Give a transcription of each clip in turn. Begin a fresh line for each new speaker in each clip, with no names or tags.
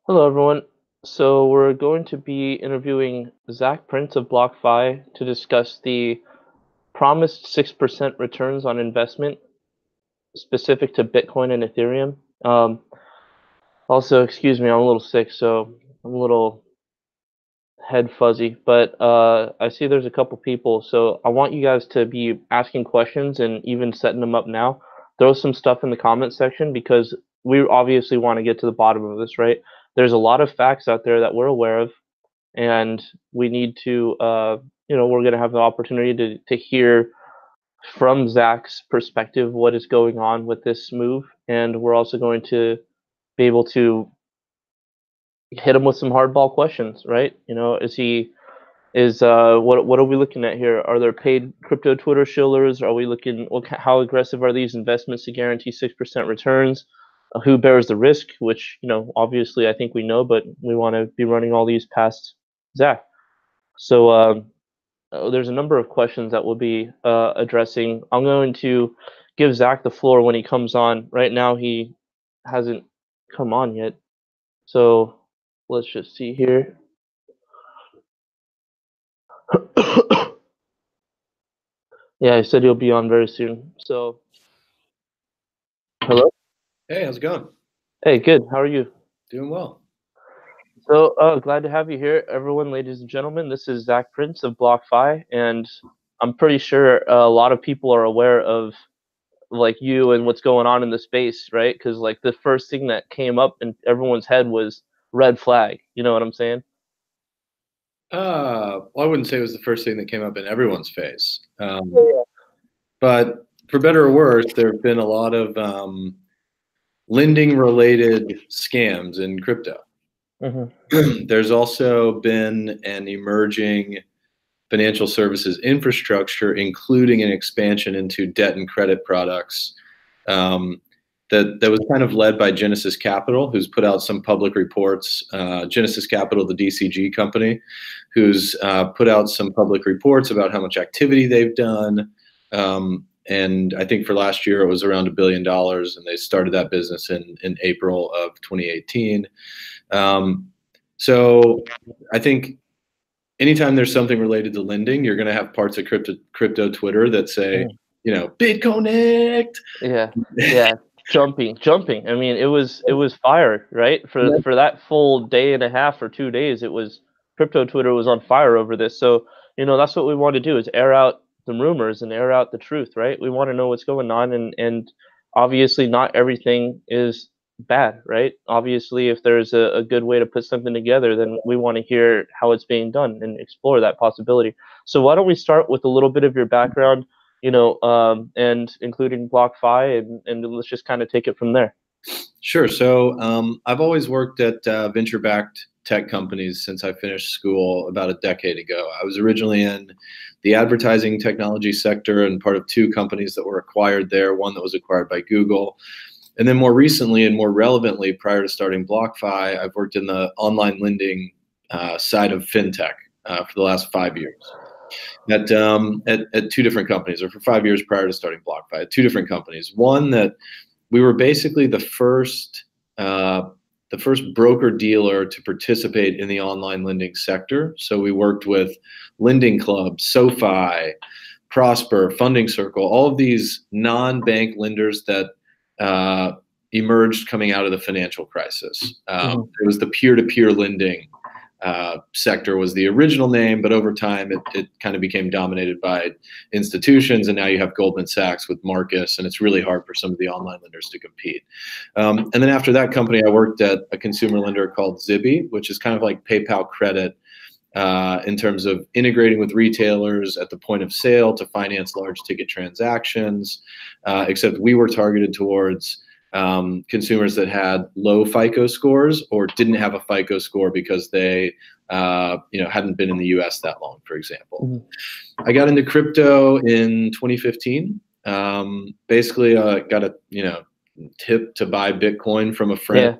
Hello, everyone. So we're going to be interviewing Zach Prince of BlockFi to discuss the promised 6% returns on investment specific to Bitcoin and Ethereum. Also, excuse me, I'm a little sick, so I'm a little head fuzzy, but I see there's a couple people, so I want you guys to be asking questions and even setting them up now. Throw some stuff in the comment section because we obviously want to get to the bottom of this, right? There's a lot of facts out there that we're aware of, and we need to we're going to have the opportunity to hear from Zach's perspective what is going on with this move, and we're also going to be able to hit him with some hardball questions, right? What are we looking at here? Are there paid crypto Twitter shillers? Are we looking how aggressive are these investments to guarantee 6% returns? Who bears the risk? Which obviously I think we know, but we want to be running all these past Zach. So there's a number of questions that we'll be addressing. I'm going to give Zach the floor when he comes on. Right now, he hasn't come on yet. So let's just see here. Yeah, he said he'll be on very soon. So, hello?
Hey, how's it going?
Hey, good. How are you?
Doing well.
So, glad to have you here, everyone, ladies and gentlemen. This is Zach Prince of BlockFi, and I'm pretty sure a lot of people are aware of like you and what's going on in the space, right? Because like the first thing that came up in everyone's head was red flag. You know what I'm saying?
Well, I wouldn't say it was the first thing that came up in everyone's face.
Yeah.
But for better or worse, there have been a lot of lending-related scams in crypto. There's also been an emerging financial services infrastructure, including an expansion into debt and credit products that was kind of led by Genesis Capital, who's put out some public reports. Genesis Capital, the DCG company, who's put out some public reports about how much activity they've done. And I think for last year it was around $1 billion, and they started that business in April of 2018. So I think anytime there's something related to lending, you're going to have parts of crypto Twitter that say, BitConnect.
Yeah. Jumping. I mean, it was fire, right? For that full day and a half or 2 days, it was crypto Twitter was on fire over this. So that's what we want to do is air out the rumors and air out the truth, right? We want to know what's going on, and obviously not everything is bad, right? Obviously, if there's a good way to put something together, then we want to hear how it's being done and explore that possibility. So why don't we start with a little bit of your background, and including BlockFi, and let's just kind of take it from there.
Sure. So I've always worked at venture-backed tech companies since I finished school about a decade ago. I was originally in the advertising technology sector and part of two companies that were acquired there, one that was acquired by Google. And then more recently and more relevantly, prior to starting BlockFi, I've worked in the online lending side of fintech for the last 5 years. At two different companies, or for 5 years prior to starting BlockFi, at two different companies. One that we were basically the first broker dealer to participate in the online lending sector. So we worked with Lending Club, SoFi, Prosper, Funding Circle, all of these non-bank lenders that emerged coming out of the financial crisis. It was the peer-to-peer lending sector was the original name, but over time it kind of became dominated by institutions, and now you have Goldman Sachs with Marcus, and it's really hard for some of the online lenders to compete. And then after that company, I worked at a consumer lender called Zibby, which is kind of like PayPal Credit in terms of integrating with retailers at the point of sale to finance large ticket transactions, except we were targeted towards consumers that had low FICO scores or didn't have a FICO score because they hadn't been in the US that long, for example. I got into crypto in 2015. Basically, got a tip to buy Bitcoin from a friend.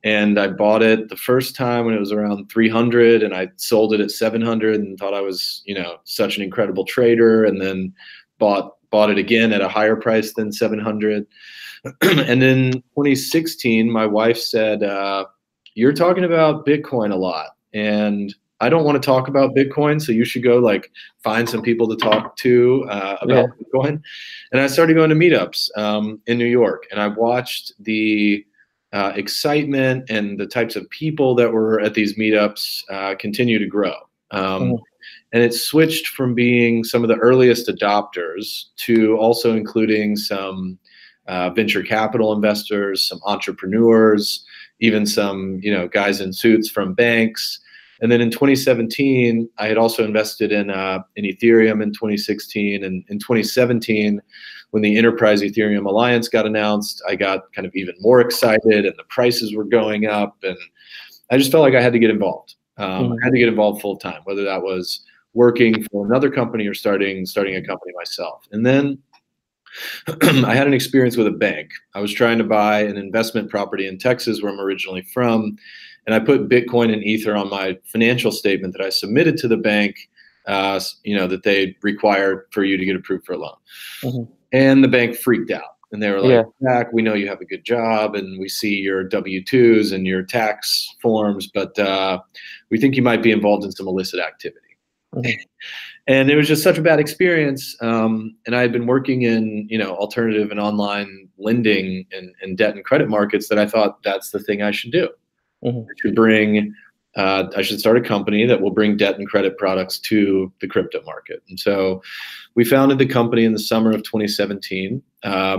And I bought it the first time when it was around 300, and I sold it at 700 and thought I was, such an incredible trader, and then bought it again at a higher price than 700. And in 2016, my wife said, You're talking about Bitcoin a lot, and I don't want to talk about Bitcoin, so you should go like find some people to talk to about
Yeah.
Bitcoin. And I started going to meetups in New York, and I watched the excitement and the types of people that were at these meetups continue to grow. Um,
Mhm.
and it switched from being some of the earliest adopters to also including some venture capital investors, some entrepreneurs, even some guys in suits from banks. And then in 2017, I had also invested in Ethereum in 2016, and in 2017, when the Enterprise Ethereum Alliance got announced, I got kind of even more excited, and the prices were going up, and I just felt like I had to get involved. I
Mhm.
had to get involved full time, whether that was working for another company or starting a company myself. And then I had an experience with a bank. I was trying to buy an investment property in Texas, where I'm originally from, and I put Bitcoin and Ether on my financial statement that I submitted to the bank. That they required for you to get approved for a loan.
Mhm.
And the bank freaked out, and they were like,
Yeah.
"Zach, we know you have a good job, and we see your W-2s and your tax forms, but we think you might be involved in some illicit activity."
Mhm.
And it was just such a bad experience. And I had been working in alternative and online lending and debt and credit markets, that I thought that's the thing I should do.
Mhm.
I should start a company that will bring debt and credit products to the crypto market. And so we founded the company in the summer of 2017.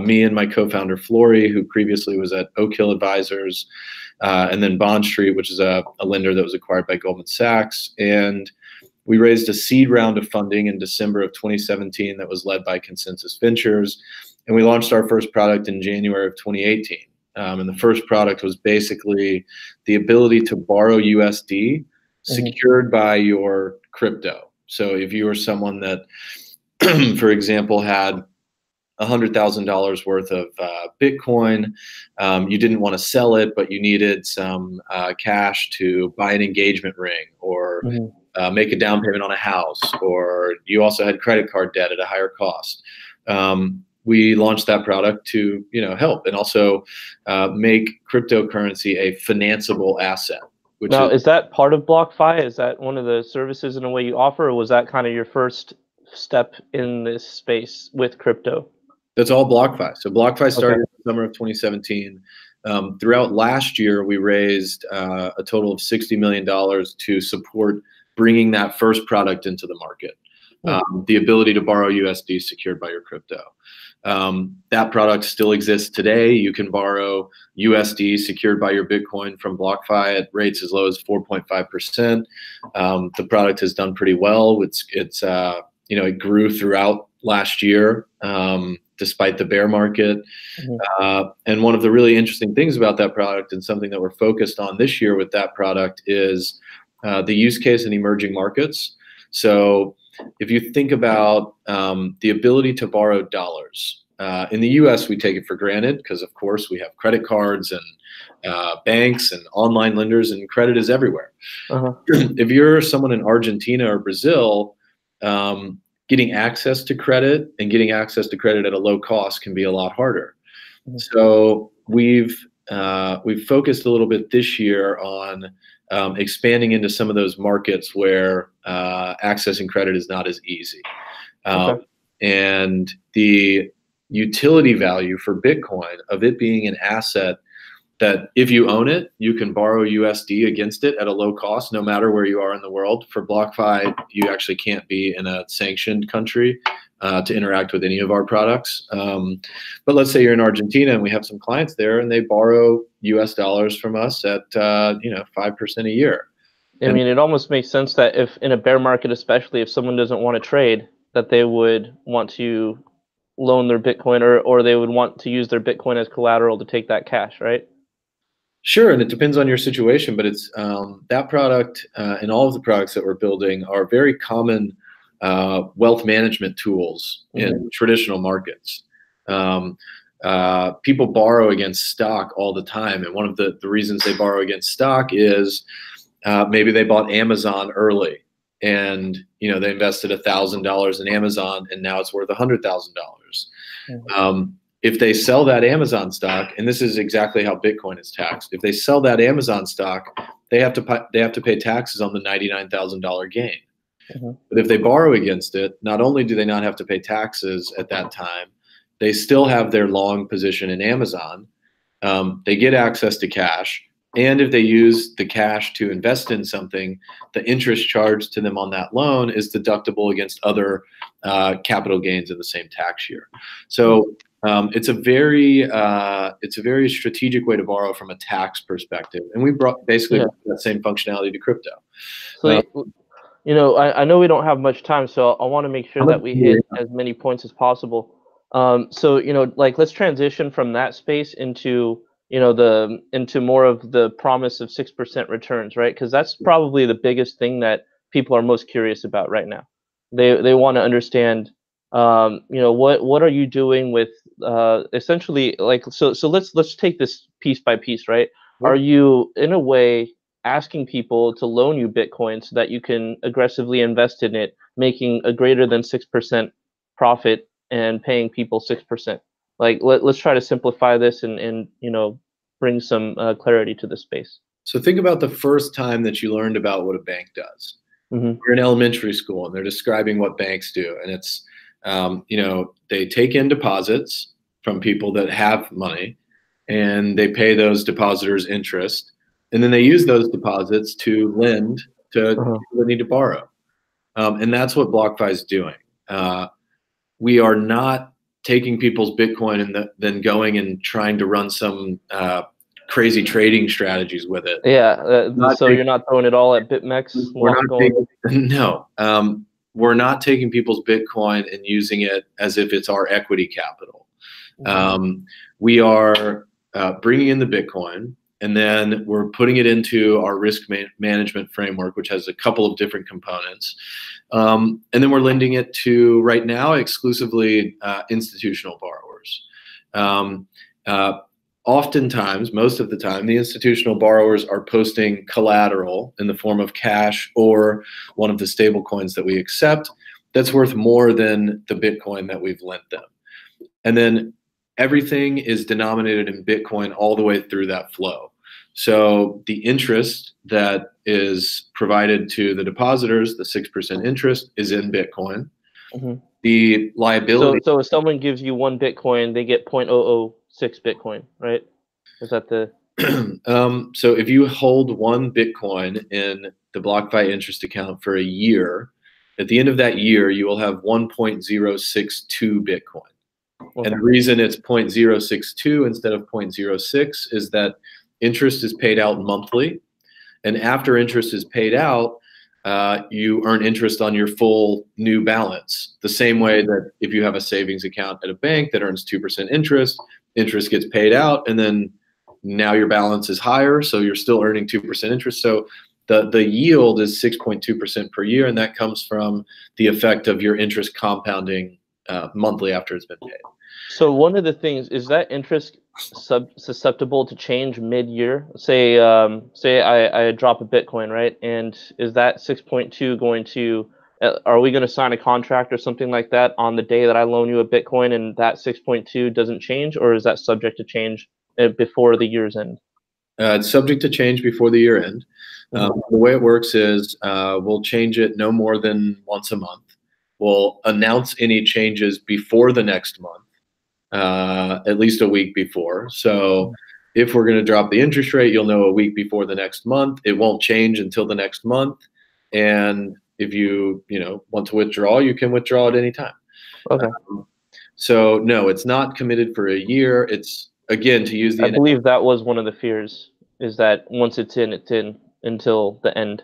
Me and my co-founder Flory, who previously was at Oak Hill Advisors, and then Bond Street, which is a lender that was acquired by Goldman Sachs. And we raised a seed round of funding in December of 2017 that was led by Consensus Ventures. And we launched our first product in January of 2018. And the first product was basically the ability to borrow USD
Mhm.
secured by your crypto. So if you were someone that, for example, had $100,000 worth of Bitcoin. You didn't want to sell it, but you needed some cash to buy an engagement ring, or
Mhm.
make a down payment on a house, or you also had credit card debt at a higher cost. We launched that product to help, and also make cryptocurrency a financeable asset, which
Now,
is
is that part of BlockFi? Is that one of the services in a way you offer, or was that kind of your first step in this space with crypto?
That's all BlockFi. So BlockFi
Okay.
started in the summer of 2017. Throughout last year, we raised a total of $60 million to support bringing that first product into the market,
Hmm.
the ability to borrow USD secured by your crypto. That product still exists today. You can borrow USD secured by your Bitcoin from BlockFi at rates as low as 4.5%. The product has done pretty well. It grew throughout last year, despite the bear market.
Mhm.
And one of the really interesting things about that product, and something that we're focused on this year with that product, is the use case in emerging markets. So if you think about the ability to borrow dollars, in the US, we take it for granted because, of course, we have credit cards and banks and online lenders, and credit is everywhere.
Uh-huh.
If you're someone in Argentina or Brazil, getting access to credit at a low cost can be a lot harder.
Mhm.
So we've focused a little bit this year on expanding into some of those markets where accessing credit is not as easy.
Okay.
And the utility value for Bitcoin of it being an asset that if you own it, you can borrow USD against it at a low cost, no matter where you are in the world. For BlockFi, you actually can't be in a sanctioned country to interact with any of our products. But let's say you're in Argentina, and we have some clients there, and they borrow US dollars from us at 5% a year.
I
And
mean, it almost makes sense that if in a bear market, especially if someone doesn't want to trade, that they would want to loan their Bitcoin, or they would want to use their Bitcoin as collateral to take that cash, right?
sure, and it depends on your situation, but it's that product and all of the products that we're building are very common wealth management tools
Mhm.
in traditional markets. Um, People borrow against stock all the time, and one of the reasons they borrow against stock is maybe they bought Amazon early, and they invested $1,000 in Amazon, and now it's worth $100,000.
Mhm.
Um, if they sell that Amazon stock, and this is exactly how Bitcoin is taxed, if they sell that Amazon stock, they have to pay taxes on the $99,000 gain. But if they borrow against it, not only do they not have to pay taxes at that time, they still have their long position in Amazon. They get access to cash. And if they use the cash to invest in something, the interest charged to them on that loan is deductible against other capital gains in the same tax year. So it's a very strategic way to borrow from a tax perspective. And we brought basically that same functionality to crypto.
So, I know we don't have much time, so I want to make sure that we hit as many points as possible. So, like, let's transition from that space into into more of the promise of 6% returns, right? Because that's probably the biggest thing that people are most curious about right now. They want to understand, what are you doing with essentially, like, so let's take this piece by piece, right? Are you in a way asking people to loan you Bitcoin so that you can aggressively invest in it, making a greater than 6% profit and paying people 6%? Like, let's try to simplify this and bring some clarity to the space.
So think about the first time that you learned about what a bank does. You're in elementary school and they're describing what banks do, and it's they take in deposits from people that have money, and they pay those depositors interest, and then they use those deposits to lend to people that need to borrow. And that's what BlockFi is doing. We are not taking people's Bitcoin and then going and trying to run some crazy trading strategies with it.
So you're not throwing it all at BitMEX?
We're not taking people's Bitcoin and using it as if it's our equity capital. We are bringing in the Bitcoin, and then we're putting it into our risk management framework, which has a couple of different components. And then we're lending it to, right now, exclusively institutional borrowers. Oftentimes, most of the time, the institutional borrowers are posting collateral in the form of cash or one of the stable coins that we accept that's worth more than the Bitcoin that we've lent them. And then everything is denominated in Bitcoin all the way through that flow. So the interest that is provided to the depositors, the 6% interest, is in Bitcoin. The liability.
So if someone gives you 1 Bitcoin, they get 0.006 Bitcoin, right? Is that the?
So if you hold 1 Bitcoin in the BlockFi interest account for a year, at the end of that year, you will have 1.062 Bitcoin. And the reason it's 0.062 instead of 0.06 is that interest is paid out monthly. And after interest is paid out, you earn interest on your full new balance. The same way that if you have a savings account at a bank that earns 2% interest, interest gets paid out, and then now your balance is higher, so you're still earning 2% interest. So the yield is 6.2% per year, and that comes from the effect of your interest compounding monthly after it's been paid.
So one of the things is that interest susceptible to change mid-year. Say I drop a Bitcoin, right? And is that 6.2 going to? Are we going to sign a contract or something like that on the day that I loan you a Bitcoin, and that 6.2 doesn't change, or is that subject to change before the year's end?
It's subject to change before the year end. The way it works is we'll change it no more than once a month. We'll announce any changes before the next month. At least a week before. So if we're going to drop the interest rate, you'll know a week before the next month. It won't change until the next month. And if you want to withdraw, you can withdraw at any time.
Okay.
So no, it's not committed for a year. It's, again, to use the.
I believe that was one of the fears, is that once it's in until the end.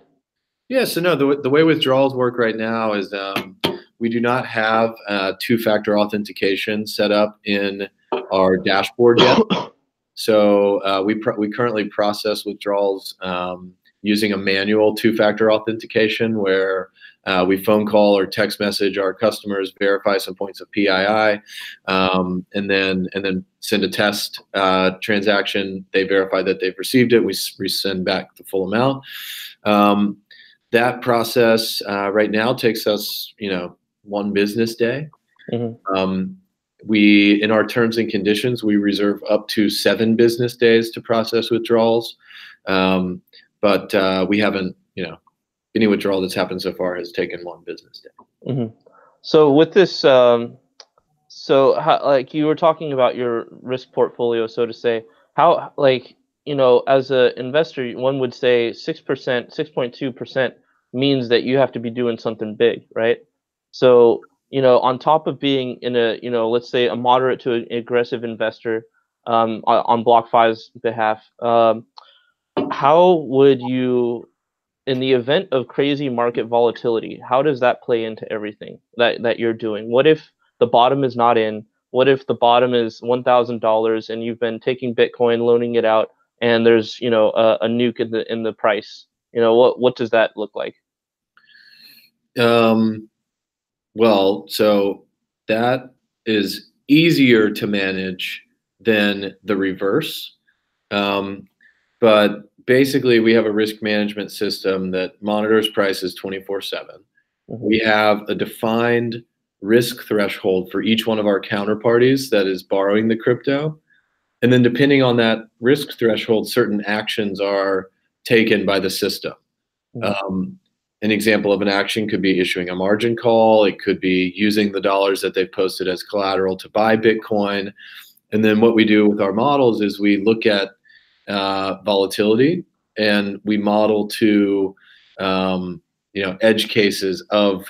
Yeah. So no, the way withdrawals work right now is we do not have two-factor authentication set up in our dashboard yet. So we currently process withdrawals using a manual two-factor authentication where we phone call or text message our customers, verify some points of PII, and then send a test transaction. They verify that they've received it. We send back the full amount. That process right now takes us, 1 business day. In our terms and conditions, we reserve up to 7 business days to process withdrawals. But we haven't, any withdrawal that's happened so far has taken 1 business day.
Mm-hmm. So with this, so how, like you were talking about your risk portfolio, so to say, how, like, as an investor, one would say 6%, 6.2% means that you have to be doing something big, right? So, on top of being in a, let's say a moderate to aggressive investor, on BlockFi's behalf, how would you, in the event of crazy market volatility, how does that play into everything that you're doing? What if the bottom is not in? What if the bottom is $1,000 and you've been taking Bitcoin, loaning it out, and there's a nuke in the price? What does that look like?
Well, so that is easier to manage than the reverse. But basically, we have a risk management system that monitors prices 24/7.
Mm-hmm.
We have a defined risk threshold for each one of our counterparties that is borrowing the crypto. And then depending on that risk threshold, certain actions are taken by the system.
Mm-hmm.
An example of an action could be issuing a margin call. It could be using the dollars that they've posted as collateral to buy Bitcoin. And then what we do with our models is we look at volatility, and we model to edge cases of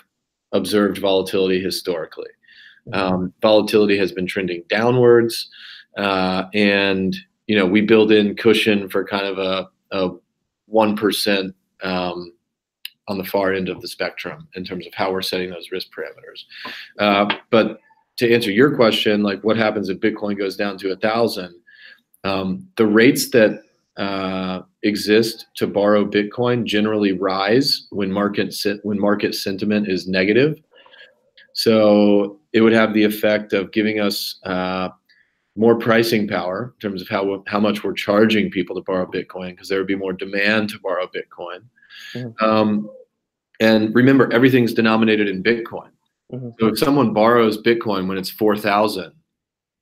observed volatility historically. Volatility has been trending downwards, and we build in cushion for kind of a 1% on the far end of the spectrum in terms of how we're setting those risk parameters. But to answer your question, like what happens if Bitcoin goes down to 1,000? The rates that exist to borrow Bitcoin generally rise when market sentiment is negative. So it would have the effect of giving us more pricing power in terms of how much we're charging people to borrow Bitcoin, because there would be more demand to borrow Bitcoin.
Mm-hmm.
And remember, everything's denominated in Bitcoin.
Mm-hmm.
So if someone borrows Bitcoin when it's 4,000,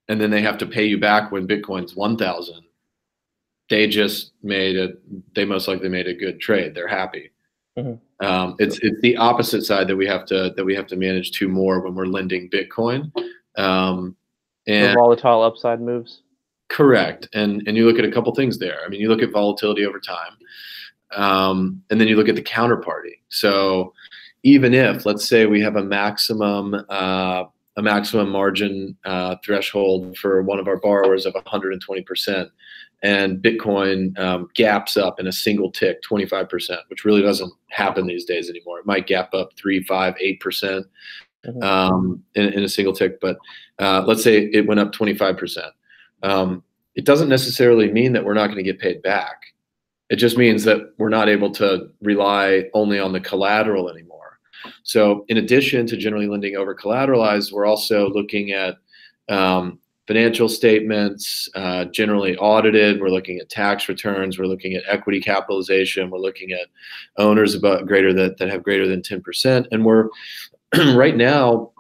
and then they have to pay you back when Bitcoin's 1,000, they most likely made a good trade. They're happy.
Mm-hmm.
It's the opposite side that we have to manage to more when we're lending Bitcoin.
The volatile upside moves.
Correct. And you look at a couple things there. I mean, you look at volatility over time, and then you look at the counterparty. So even if, let's say, we have a maximum margin threshold for one of our borrowers of 120%, and Bitcoin gaps up in a single tick 25%, which really doesn't happen these days anymore. It might gap up 3, 5, 8%. In a single tick, but let's say it went up 25%. It doesn't necessarily mean that we're not going to get paid back. It just means that we're not able to rely only on the collateral anymore. So in addition to generally lending over collateralized, we're also looking at financial statements, generally audited. We're looking at tax returns. We're looking at equity capitalization. We're looking at owners that have greater than 10%. And we're right now,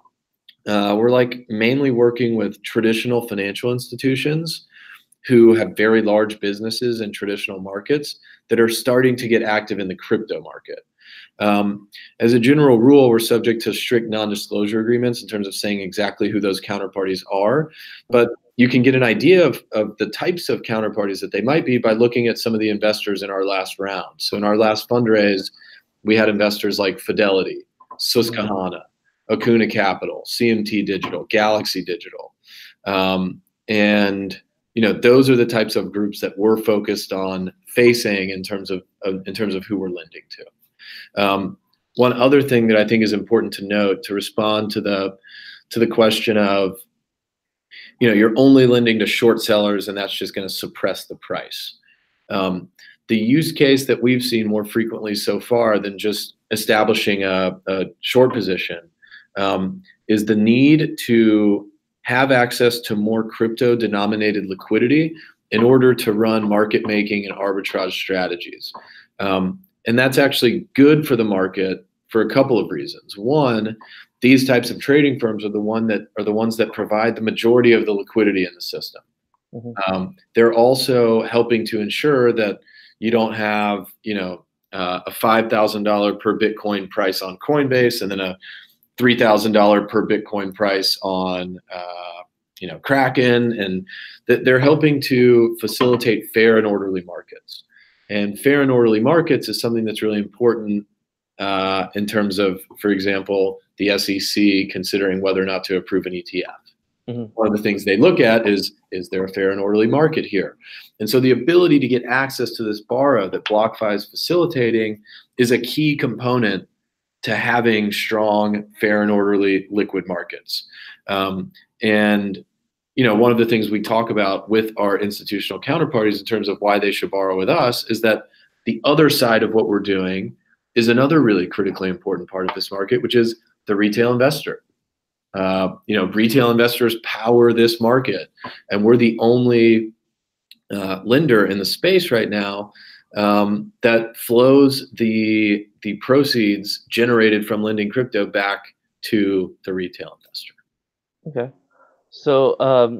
we're like mainly working with traditional financial institutions who have very large businesses in traditional markets that are starting to get active in the crypto market. As a general rule, we're subject to strict non-disclosure agreements in terms of saying exactly who those counterparties are, but you can get an idea of the types of counterparties that they might be by looking at some of the investors in our last round. So in our last fundraise, we had investors like Fidelity, Susquehanna, Acuna Capital, CMT Digital, Galaxy Digital. And those are the types of groups that we're focused on facing in terms of who we're lending to. One other thing that I think is important to note to respond to the question of, you're only lending to short sellers and that's just going to suppress the price. The use case that we've seen more frequently so far than just establishing a short position is the need to have access to more crypto denominated liquidity in order to run market making and arbitrage strategies. And that's actually good for the market for a couple of reasons. One, these types of trading firms are the ones that provide the majority of the liquidity in the system. They're also helping to ensure that you don't have, a $5,000 per Bitcoin price on Coinbase and then a $3,000 per Bitcoin price on, Kraken, and that they're helping to facilitate fair and orderly markets. And fair and orderly markets is something that's really important in terms of, for example, the SEC considering whether or not to approve an ETF. One of the things they look at is there a fair and orderly market here? And so the ability to get access to this borrow that BlockFi is facilitating is a key component to having strong, fair and orderly liquid markets. And one of the things we talk about with our institutional counterparties in terms of why they should borrow with us is that the other side of what we're doing is another really critically important part of this market, which is the retail investor. Retail investors power this market, and we're the only lender in the space right now that flows the proceeds generated from lending crypto back to the retail investor.
Okay. So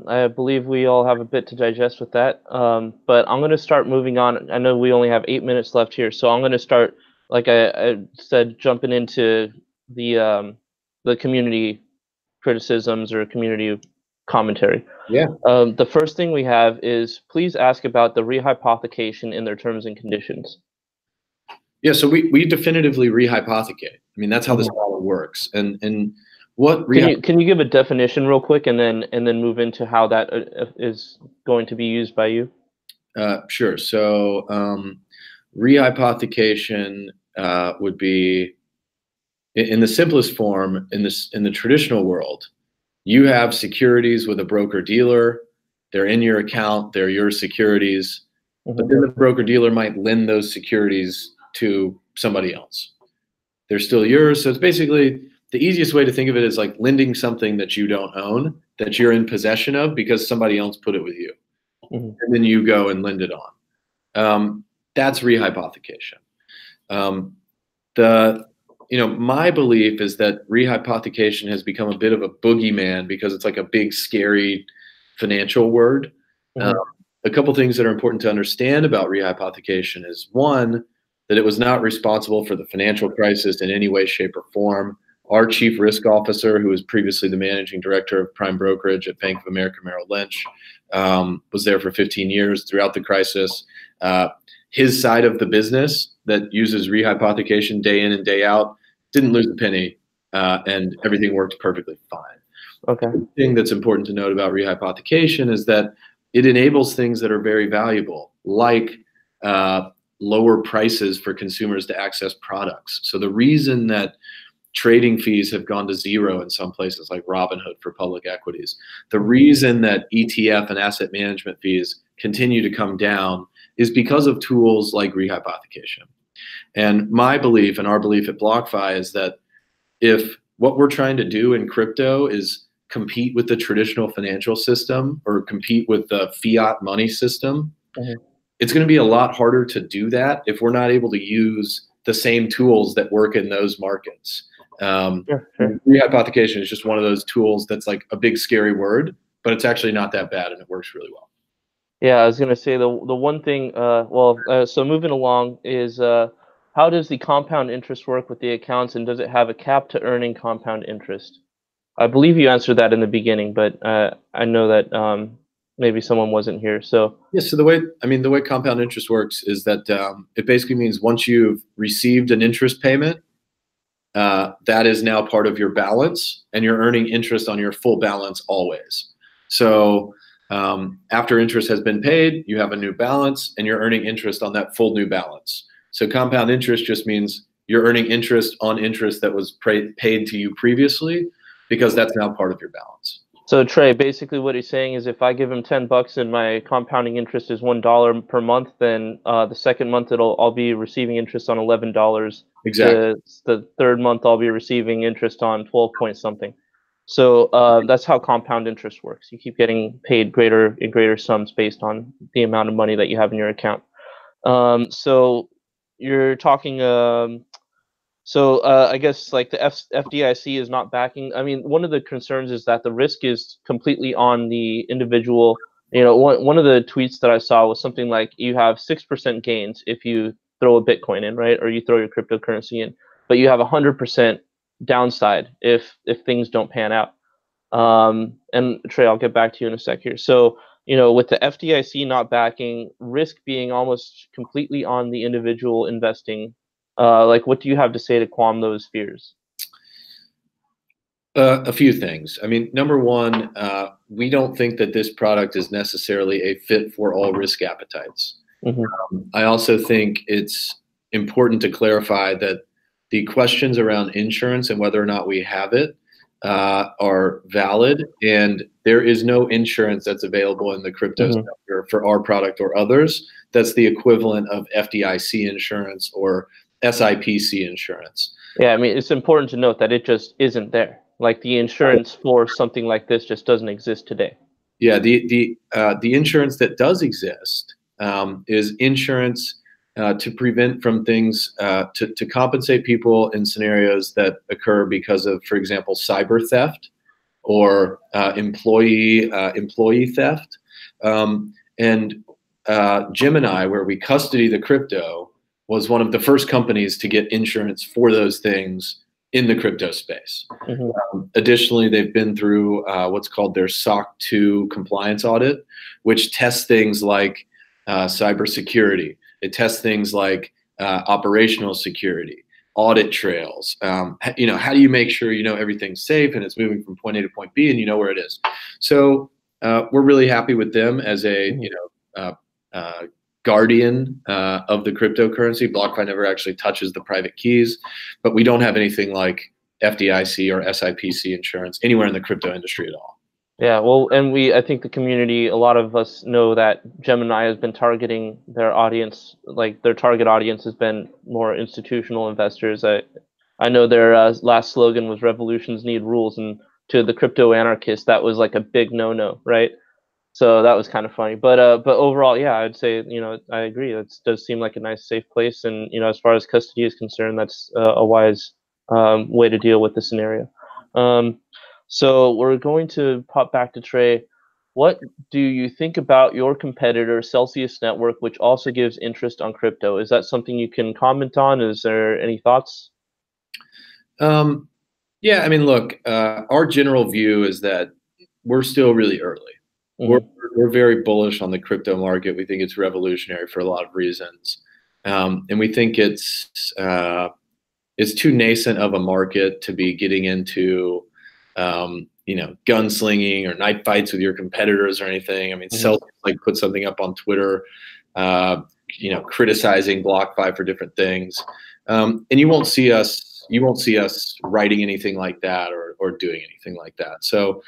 I believe we all have a bit to digest with that, but I'm going to start moving on. I know we only have 8 minutes left here, so I'm going to start, like I said, jumping into the community criticisms or community commentary.
Yeah.
The first thing we have is, please ask about the rehypothecation in their terms and conditions.
Yeah, so we definitively rehypothecate. I mean, that's how this model works. And what
can you give a definition real quick, and then move into how that is going to be used by you?
Sure. So rehypothecation would be, in the simplest form, in the traditional world, you have securities with a broker dealer. They're in your account. They're your securities. But then the broker dealer might lend those securities to somebody else. They're still yours. So it's basically, the easiest way to think of it is like lending something that you don't own, that you're in possession of because somebody else put it with you. And then you go and lend it on. That's rehypothecation. My belief is that rehypothecation has become a bit of a boogeyman because it's like a big, scary financial word. A couple things that are important to understand about rehypothecation is, one, that it was not responsible for the financial crisis in any way, shape, or form. Our chief risk officer, who was previously the managing director of prime brokerage at Bank of America Merrill Lynch, was there for 15 years throughout the crisis. His side of the business that uses rehypothecation day in and day out didn't lose a penny, and everything worked perfectly fine.
Okay.
The thing that's important to note about rehypothecation is that it enables things that are very valuable, like lower prices for consumers to access products. So the reason that trading fees have gone to zero in some places like Robinhood for public equities, the reason that ETF and asset management fees continue to come down is because of tools like rehypothecation. And my belief and our belief at BlockFi is that if what we're trying to do in crypto is compete with the traditional financial system or compete with the fiat money system, it's going to be a lot harder to do that if we're not able to use the same tools that work in those markets. Rehypothecation is just one of those tools that's like a big scary word, but it's actually not that bad and it works really well.
Yeah, I was going to say the one thing, so moving along is, how does the compound interest work with the accounts, and does it have a cap to earning compound interest? I believe you answered that in the beginning, but I know that maybe someone wasn't here. So
yeah, so the way compound interest works is that it basically means once you've received an interest payment, that is now part of your balance, and you're earning interest on your full balance always. So after interest has been paid, you have a new balance, and you're earning interest on that full new balance. So compound interest just means you're earning interest on interest that was paid to you previously, because that's now part of your balance.
So Trey, basically what he's saying is, if I give him $10 and my compounding interest is $1 per month, then the second month I'll be receiving interest on $11.
Exactly.
The third month I'll be receiving interest on 12 point something. So that's how compound interest works. You keep getting paid greater and greater sums based on the amount of money that you have in your account. So you're talking. So I guess like the FDIC is not backing. I mean, one of the concerns is that the risk is completely on the individual. You know, one of the tweets that I saw was something like you have 6% gains if you throw a Bitcoin in, right, or you throw your cryptocurrency in, but you have 100% downside if things don't pan out. And Trey, I'll get back to you in a sec here. So, you know, with the FDIC not backing, risk being almost completely on the individual investing, like what do you have to say to calm those fears?
A few things. I mean, number one, we don't think that this product is necessarily a fit for all risk appetites.
Mm-hmm.
I also think it's important to clarify that the questions around insurance and whether or not we have it are valid, and there is no insurance that's available in the crypto
Mm-hmm.
sector for our product or others that's the equivalent of FDIC insurance or SIPC insurance.
Yeah, I mean, it's important to note that it just isn't there. Like the insurance for something like this just doesn't exist today.
Yeah, the insurance that does exist is insurance to prevent from things to compensate people in scenarios that occur because of, for example, cyber theft or employee theft. And Gemini, where we custody the crypto, was one of the first companies to get insurance for those things in the crypto space.
Mm-hmm.
Additionally, they've been through what's called their SOC 2 compliance audit, which tests things like cybersecurity. It tests things like operational security, audit trails. You know, how do you make sure you know everything's safe and it's moving from point A to point B and you know where it is? So we're really happy with them as a guardian of the cryptocurrency. BlockFi never actually touches the private keys, but we don't have anything like FDIC or SIPC insurance anywhere in the crypto industry at all.
Yeah, well, and I think the community, a lot of us know that Gemini has been targeting their audience, like their target audience has been more institutional investors. I know their last slogan was "Revolutions need rules," and to the crypto anarchists, that was like a big no-no, right? So that was kind of funny. But overall, yeah, I'd say, you know, I agree. It does seem like a nice, safe place, and you know, as far as custody is concerned, that's a wise way to deal with the scenario. Um, so we're going to pop back to Trey. What do you think about your competitor, Celsius Network, which also gives interest on crypto? Is that something you can comment on? Is there any thoughts?
Yeah, I mean, look, our general view is that we're still really early. We're,
Mm-hmm.
we're very bullish on the crypto market. We think it's revolutionary for a lot of reasons. And we think it's too nascent of a market to be getting into, you know, gunslinging or knife fights with your competitors or anything. I mean,
Mm-hmm.
Celsius like put something up on Twitter, you know, criticizing BlockFi for different things, and you won't see us writing anything like that or doing anything like that. So,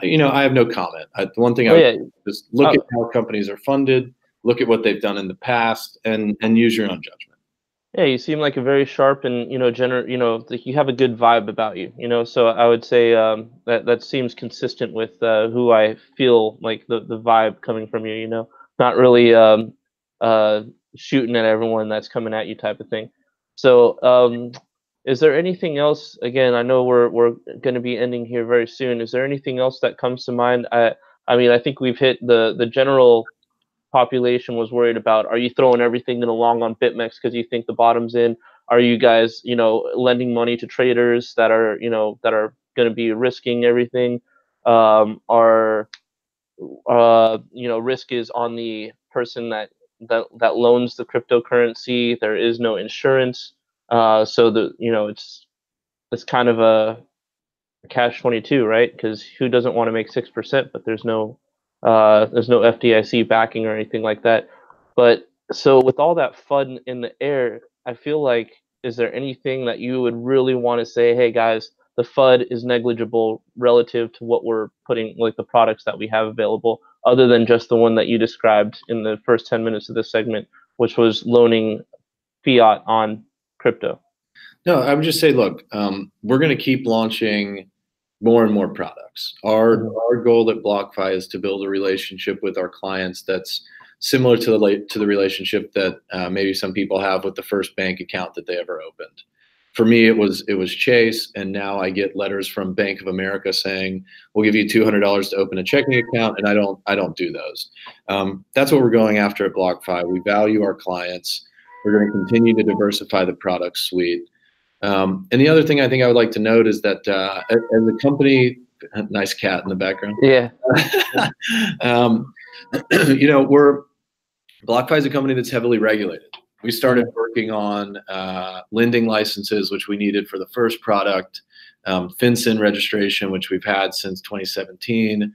you know, I have no comment. The one thing I
Oh
would
yeah.
just look at
Oh,
how companies are funded, look at what they've done in the past, and use your own judgment.
yeah, you seem like a very sharp and, you know, like you have a good vibe about you, you know. So I would say that seems consistent with who I feel like the vibe coming from you, you know. Not really uh shooting at everyone that's coming at you type of thing. So is there anything else, again, I know we're going to be ending here very soon. Is there anything else that comes to mind? I mean, I think we've hit the general population was worried about, are you throwing everything in along on BitMEX because you think the bottom's in? Are you guys, you know, lending money to traders that are, you know, that are going to be risking everything? Are you know, risk is on the person that loans the cryptocurrency. There is no insurance, so the you know it's kind of a catch 22, right? Because who doesn't want to make 6%? But there's no FDIC backing or anything like that. But so with all that fun in the air, I feel like, is there anything that you would really want to say? Hey guys, the FUD is negligible relative to what we're putting, like the products that we have available, other than just the one that you described in the first 10 minutes of this segment, which was loaning fiat on crypto.
No, I would just say, look, we're going to keep launching more and more products. Our
Mhm.
our goal at BlockFi is to build a relationship with our clients that's similar to the relationship that maybe some people have with the first bank account that they ever opened. For me, it was Chase, and now I get letters from Bank of America saying we'll give you $200 to open a checking account, and I don't do those. That's what we're going after at BlockFi. We value our clients. We're going to continue to diversify the product suite. And the other thing I think I would like to note is that as a company, nice cat in the background.
Yeah.
BlockFi is a company that's heavily regulated. We started working on lending licenses, which we needed for the first product, FinCEN registration, which we've had since 2017,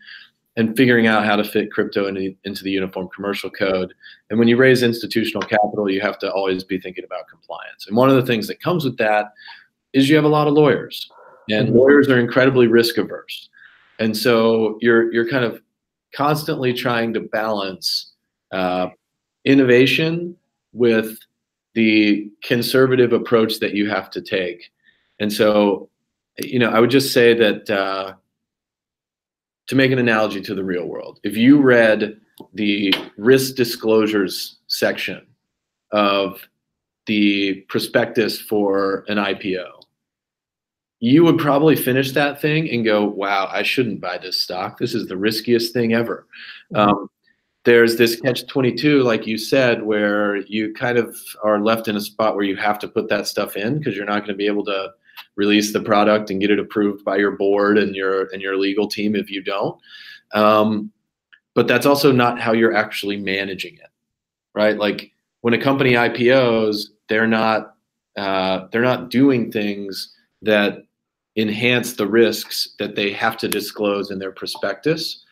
and figuring out how to fit crypto into the Uniform Commercial Code. And when you raise institutional capital, you have to always be thinking about compliance. And one of the things that comes with that is you have a lot of lawyers, and lawyers are incredibly risk averse. And so you're kind of constantly trying to balance innovation with the conservative approach that you have to take. And so, I would just say that to make an analogy to the real world, if you read the risk disclosures section of the prospectus for an IPO, you would probably finish that thing and go, wow, I shouldn't buy this stock. This is the riskiest thing ever. There's this catch-22, like you said, where you kind of are left in a spot where you have to put that stuff in because you're not going to be able to release the product and get it approved by your board and your legal team if you don't. But that's also not how you're actually managing it, right? Like when a company IPOs, they're not doing things that enhance the risks that they have to disclose in their prospectus.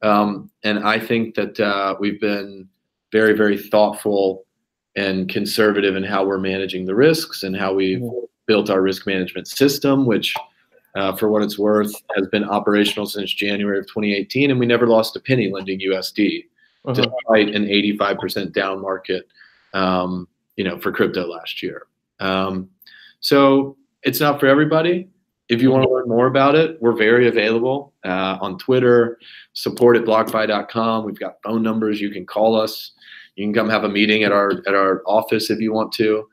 And I think that we've been very, very thoughtful and conservative in how we're managing the risks and how we've built our risk management system, which, for what it's worth, has been operational since January of 2018, and we never lost a penny lending USD, despite an 85% down market, for crypto last year. So it's not for everybody. If you want to learn more about it, we're very available on Twitter, support@blockfi.com. We've got phone numbers. You can call us. You can come have a meeting at our office if you want to.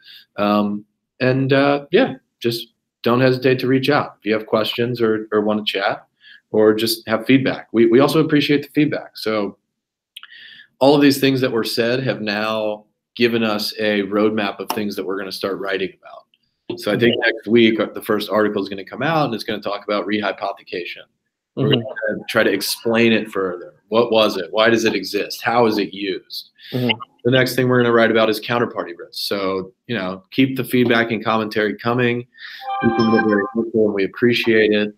Just don't hesitate to reach out if you have questions or want to chat or just have feedback. We also appreciate the feedback. So all of these things that were said have now given us a roadmap of things that we're going to start writing about. So I think next week, the first article is going to come out, and it's going to talk about rehypothecation. We're going to try to explain it further. What was it? Why does it exist? How is it used? The next thing we're going to write about is counterparty risk. So, keep the feedback and commentary coming. We can get very helpful, and we appreciate it.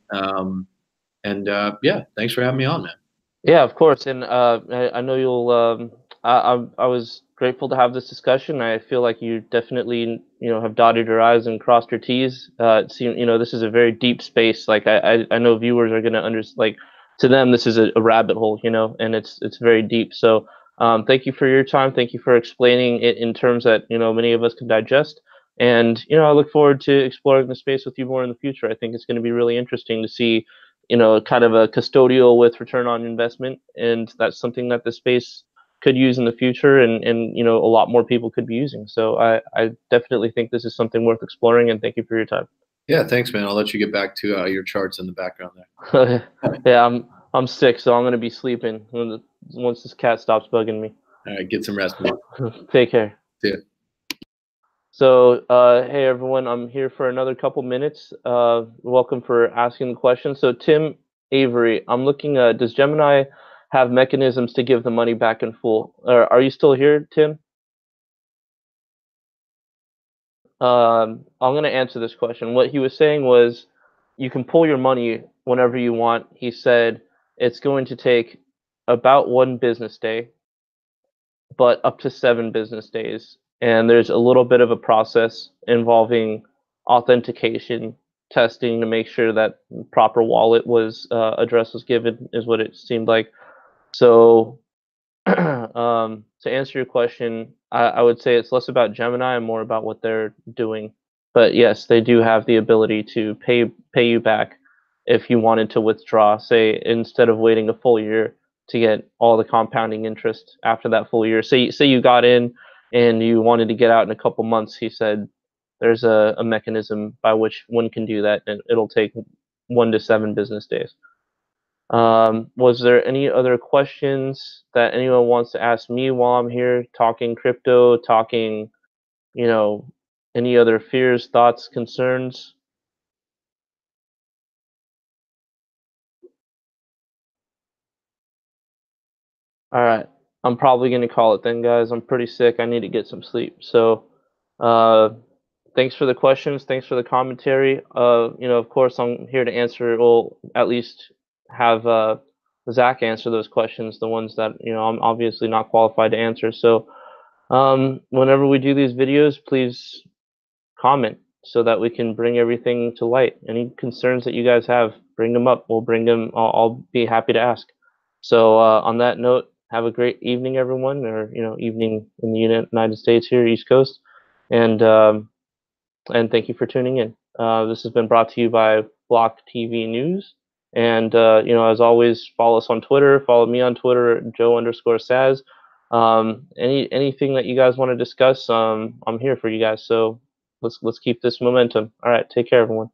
Thanks for having me on, man.
Yeah, of course. And I know you'll. I was grateful to have this discussion. I feel like you definitely, have dotted your I's and crossed your T's. It seems, this is a very deep space. Like I know viewers are gonna to them this is a rabbit hole, and it's very deep. So thank you for your time. Thank you for explaining it in terms that many of us can digest. And I look forward to exploring the space with you more in the future. I think it's going to be really interesting to see, kind of a custodial with return on investment, and that's something that the space could use in the future, and a lot more people could be using. So I definitely think this is something worth exploring, and thank you for your time.
Yeah, thanks, man. I'll let you get back to your charts in the background
there. Yeah, I'm sick, so I'm gonna be sleeping once this cat stops bugging me.
All right, get some rest, man.
Take care.
See ya.
So, hey everyone, I'm here for another couple minutes. Welcome for asking the question. So, Tim Avery, I'm looking. Does Gemini have mechanisms to give the money back in full? Are you still here, Tim? I'm going to answer this question. What he was saying was you can pull your money whenever you want. He said it's going to take about 1 business day, but up to 7 business days. And there's a little bit of a process involving authentication, testing to make sure that proper wallet address was given, is what it seemed like. So to answer your question, I would say it's less about Gemini and more about what they're doing. But yes, they do have the ability to pay you back if you wanted to withdraw, say, instead of waiting a full year to get all the compounding interest after that full year. Say you got in and you wanted to get out in a couple months. He said there's a mechanism by which one can do that, and it'll take 1 to 7 business days. Was there any other questions that anyone wants to ask me while I'm here talking crypto, talking, you know, any other fears, thoughts, concerns? All right. I'm probably going to call it then, guys. I'm pretty sick. I need to get some sleep. So, uh, thanks for the questions. Thanks for the commentary. Of course, I'm here to answer, or at least have Zach answer those questions, the ones that, I'm obviously not qualified to answer. So, whenever we do these videos, please comment so that we can bring everything to light. Any concerns that you guys have, bring them up. We'll bring them. I'll be happy to ask. So on that note, have a great evening, everyone, or evening in the United States here, East Coast, and thank you for tuning in. This has been brought to you by BlockTV News, and as always, follow us on Twitter. Follow me on Twitter, Joe_Saz. Anything that you guys want to discuss, I'm here for you guys. So let's keep this momentum. All right, take care, everyone.